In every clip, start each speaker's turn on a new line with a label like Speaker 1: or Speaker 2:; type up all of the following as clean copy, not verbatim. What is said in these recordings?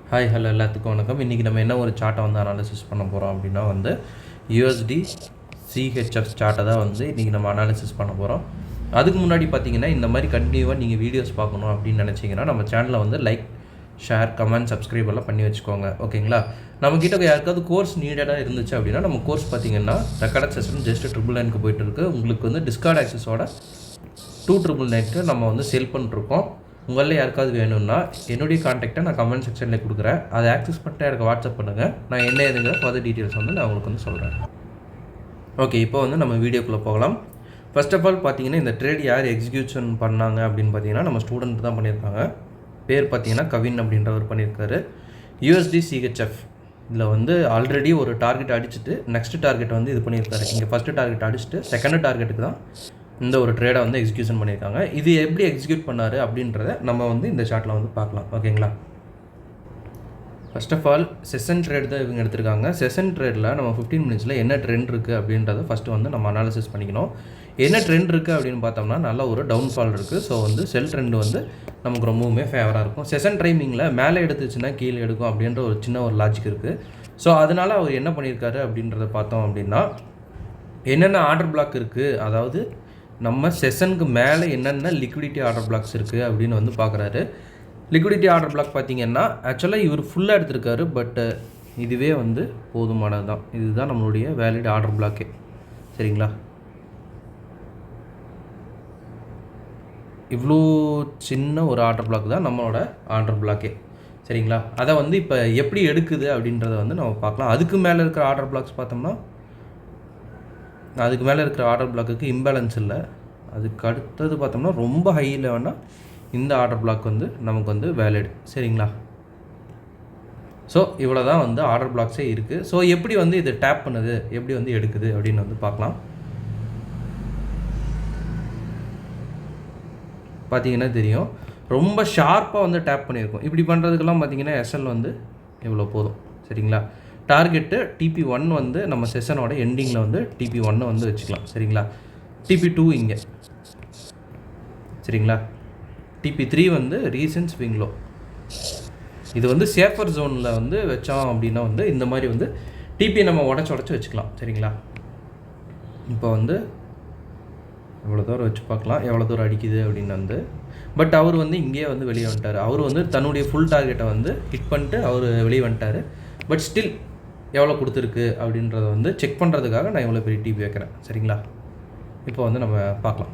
Speaker 1: Hi hello எல்லாத்துக்கும் வணக்கம். இன்றைக்கி நம்ம என்ன ஒரு சார்ட்டை வந்து அனாலிசிஸ் பண்ண போகிறோம் அப்படின்னா வந்து யூஎஸ்டி சிஹெச்எஃப் சார்ட்டை தான் வந்து இன்றைக்கி நம்ம அனாலிசிஸ் பண்ண போகிறோம். அதுக்கு முன்னாடி பார்த்தீங்கன்னா இந்த மாதிரி கண்டினியூவாக நீங்கள் வீடியோஸ் பார்க்கணும் அப்படின்னு நினச்சிங்கன்னா நம்ம சேனலை வந்து லைக், ஷேர், கமெண்ட், சப்ஸ்கிரைப் எல்லாம் பண்ணி வச்சுக்கோங்க. ஓகேங்களா? நம்மக்கிட்ட யாருக்காவது கோர்ஸ் நீடடாக இருந்துச்சு அப்படின்னா நம்ம கோர்ஸ் பார்த்தீங்கன்னா ரெக்கார்ட் செஷன் ஜஸ்ட் 999க்கு போயிட்டு இருக்குது. உங்களுக்கு வந்து டிஸ்கார்ட் ஆக்சஸோட 299க்கு நம்ம வந்து செல் பண்ணிருக்கோம். உங்களில் யாருக்காவது வேணும்னா என்னுடைய காண்டாக்டை நான் கமெண்ட் செக்ஷனில் கொடுக்குறேன். அதை ஆக்சஸ் பண்ணிட்டு எனக்கு வாட்ஸ்அப் பண்ணுங்கள். நான் என்ன ஏதுங்கிற ஃபர்தர் டீட்டெயில்ஸ் வந்து நான் உங்களுக்கு வந்து சொல்கிறேன். ஓகே, இப்போ வந்து நம்ம வீடியோக்குள்ளே போகலாம். ஃபர்ஸ்ட் ஆஃப் ஆல் பார்த்தீங்கன்னா இந்த ட்ரேட் யார் எக்ஸிக்யூஷன் பண்ணாங்க அப்படின்னு பார்த்தீங்கன்னா நம்ம ஸ்டூடெண்ட் தான் பண்ணியிருக்காங்க. பேர் பார்த்தீங்கன்னா கவின் அப்படின்றவர் பண்ணியிருக்காரு. யூஎஸ்டி சிஹெச்எஃப் இதில் வந்து ஆல்ரெடி ஒரு டார்கெட் அடிச்சுட்டு நெக்ஸ்ட் டார்கெட் வந்து இது பண்ணியிருக்காரு. இங்கே ஃபஸ்ட்டு டார்கெட் அடிச்சுட்டு செகண்ட் டார்கெட்டுக்கு தான் இந்த ஒரு ட்ரேடை வந்து எக்ஸிக்யூஷன் பண்ணியிருக்காங்க. இது எப்படி எக்ஸிக்யூட் பண்ணார் அப்படின்றத நம்ம வந்து இந்த சார்ட்டில் வந்து பார்க்கலாம். ஓகேங்களா? First of all session trade தான் இவங்க எடுத்திருக்காங்க. செஷன் ட்ரேடில் நம்ம 15 மினிட்ஸில் என்ன ட்ரெண்ட் இருக்குது அப்படின்றத ஃபஸ்ட்டு வந்து நம்ம அனாலிசிஸ் பண்ணிக்கணும். என்ன ட்ரெண்ட் இருக்குது அப்படின்னு பார்த்தோம்னா நல்ல ஒரு டவுன்ஃபால் இருக்குது. ஸோ வந்து செல் ட்ரெண்ட் வந்து நமக்கு ரொம்பவுமே ஃபேவராக இருக்கும். செஷன் டைமிங்கில் மேலே எடுத்துச்சுன்னா கீழே எடுக்கும் அப்படின்ற ஒரு சின்ன ஒரு லாஜிக் இருக்குது. ஸோ அதனால் அவர் என்ன பண்ணியிருக்காரு அப்படின்றத பார்த்தோம் அப்படின்னா என்னென்ன ஆர்டர் பிளாக் இருக்குது, அதாவது நம்ம செஷனுக்கு மேலே என்னென்ன லிக்விடிட்டி ஆர்டர் பிளாக்ஸ் இருக்குது அப்படின்னு வந்து பார்க்குறாரு. லிக்விடிட்டி ஆர்டர் பிளாக் பார்த்திங்கன்னா ஆக்சுவலாக இவர் ஃபுல்லாக எடுத்திருக்காரு. பட் இதுவே வந்து போதுமானது தான். இதுதான் நம்மளுடைய வேலிட் ஆர்டர் பிளாக்கே. சரிங்களா? இவ்வளோ சின்ன ஒரு ஆர்டர் பிளாக் தான் நம்மளோட ஆர்டர் பிளாக்கே. சரிங்களா? அதை வந்து இப்போ எப்படி எடுக்குது அப்படின்றத வந்து நம்ம பார்க்கலாம். அதுக்கு மேலே இருக்கிற ஆர்டர் பிளாக்ஸ் பார்த்தோம்னா அதுக்கு மேலே இருக்கிற ஆர்டர் பிளாக்குக்கு இம்பேலன்ஸ் இல்லை. அதுக்கு அடுத்தது பார்த்தோம்னா ரொம்ப ஹையில் வேணால் இந்த ஆர்டர் பிளாக் வந்து நமக்கு வந்து வேலிட். சரிங்களா? ஸோ இவ்வளோ தான் வந்து ஆர்டர் பிளாக்ஸே இருக்குது. ஸோ எப்படி வந்து இது டேப் பண்ணுது, எப்படி வந்து எடுக்குது அப்படின்னு வந்து பார்க்கலாம். பார்த்தீங்கன்னா தெரியும், ரொம்ப ஷார்ப்பாக வந்து டேப் பண்ணியிருக்கோம். இப்படி பண்ணுறதுக்கெல்லாம் பார்த்தீங்கன்னா எஸ்எல் வந்து இவ்வளோ போதும். சரிங்களா? டார்கெட்டு TP1 வந்து நம்ம செஷனோட எண்டிங்கில் வந்து TP1 வந்து வச்சுக்கலாம். சரிங்களா? TP2 இங்கே. சரிங்களா? TP3 வந்து ரீசன்ட் ஸ்விங் லோ. இது வந்து சேஃபர் ஜோனில் வந்து வச்சோம் அப்படின்னா வந்து இந்த மாதிரி வந்து டிபி நம்ம உடச்சி வச்சுக்கலாம். சரிங்களா? இப்போ வந்து எவ்வளோ தூரம் வச்சு பார்க்கலாம், எவ்வளோ தூரம் அடிக்குது அப்படின்னு வந்து. பட் அவர் வந்து இங்கேயே வந்து வெளியே வந்துட்டார். அவர் வந்து தன்னுடைய ஃபுல் டார்கெட்டை வந்து ஹிட் பண்ணிட்டு அவர் வெளியே வந்துட்டார். பட் ஸ்டில் எவ்வளோ கொடுத்துருக்கு அப்படின்றத வந்து செக் பண்ணுறதுக்காக நான் எவ்வளோ பெரிய டிபி வைக்கிறேன். சரிங்களா? இப்போ வந்து நம்ம பார்க்கலாம்.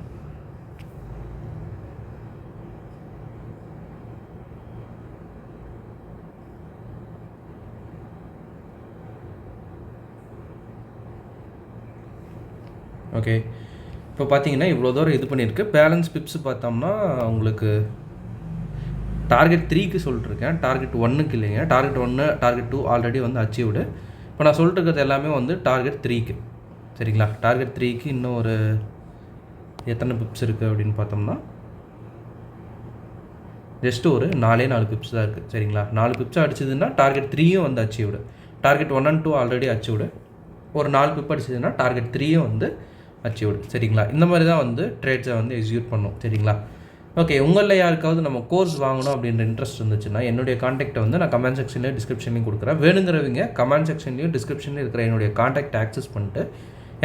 Speaker 1: ஓகே, இப்போ பார்த்தீங்கன்னா இவ்வளோ தூரம் இது பண்ணியிருக்கு. பேலன்ஸ் பிப்ஸ் பார்த்தோம்னா உங்களுக்கு டார்கெட் 3க்கு சொல்லிட்டுருக்கேன், டார்கெட் 1க்கு இல்லைங்க. டார்கெட் 1, டார்கெட் 2 ஆல்ரெடி வந்து அச்சீவ்டு. இப்போ நான் சொல்லிட்டு இருக்கிறது எல்லாமே வந்து டார்கெட் 3க்கு. சரிங்களா? டார்கெட் 3க்கு இன்னும் ஒரு எத்தனை பிப்ஸ் இருக்குது அப்படின்னு பார்த்தோம்னா ஜஸ்ட் ஒரு 4 பிப்ஸ் தான் இருக்குது. சரிங்களா? 4 பிப்ஸ் அடிச்சதுன்னா டார்கெட் 3யும் வந்து achieved. Target 1 and 2 already achieved. ஒரு 4 பிப் அடிச்சதுன்னா டார்கெட் 3யும் வந்து அச்சீவ்டு. சரிங்களா? இந்த மாதிரி தான் வந்து ட்ரேட்ஸை வந்து எக்ஸிக்யூட் பண்ணும். சரிங்களா? ஓகே, உங்களில் யாருக்காவது நம்ம கோர்ஸ் வாங்கணும் அப்படின்ற இன்ட்ரெஸ்ட் இருந்துச்சுன்னா என்னுடைய காண்டாக்டை வந்து நான் கமெண்ட் செக்ஷன்லேயும் டிஸ்கிரிப்ஷன்லையும் கொடுக்குறேன். வேணுங்கிறவங்க கமெண்ட் செக்ஷன்லையும் டிஸ்கிரிப்ஷன்லையும் இருக்கிற என்னுடைய காண்டாக்ட் ஆக்சஸ் பண்ணிட்டு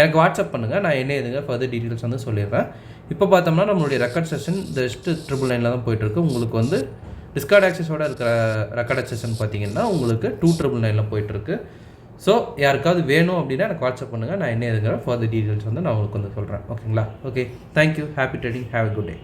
Speaker 1: எனக்கு வாட்ஸ்அப் பண்ணுங்கள். நான் என்ன எதுங்க ஃபர்தர் டீட்டெயில்ஸ் வந்து சொல்லிடுறேன். இப்போ பார்த்தோம்னா நம்மளுடைய ரெக்கார்ட் செஷன் ஜஸ்ட் 999 தான் போயிட்டுருக்கு. உங்களுக்கு வந்து டிஸ்கார்ட் ஆக்சஸோட இருக்கிற ரெக்கார்ட் செஷன் பார்த்தீங்கன்னா உங்களுக்கு 2999 போயிட்டுருக்கு. ஸோ யாருக்காவது வேணும் அப்படின்னா எனக்கு வாட்ஸ்அப் பண்ணுங்கள். நான் என்ன எதுங்கிற ஃபர்தர் டீட்டெயில்ஸ் வந்து நான் உங்களுக்கு வந்து சொல்கிறேன். ஓகேங்களா? Okay, thank you. Happy trading. Have a good day.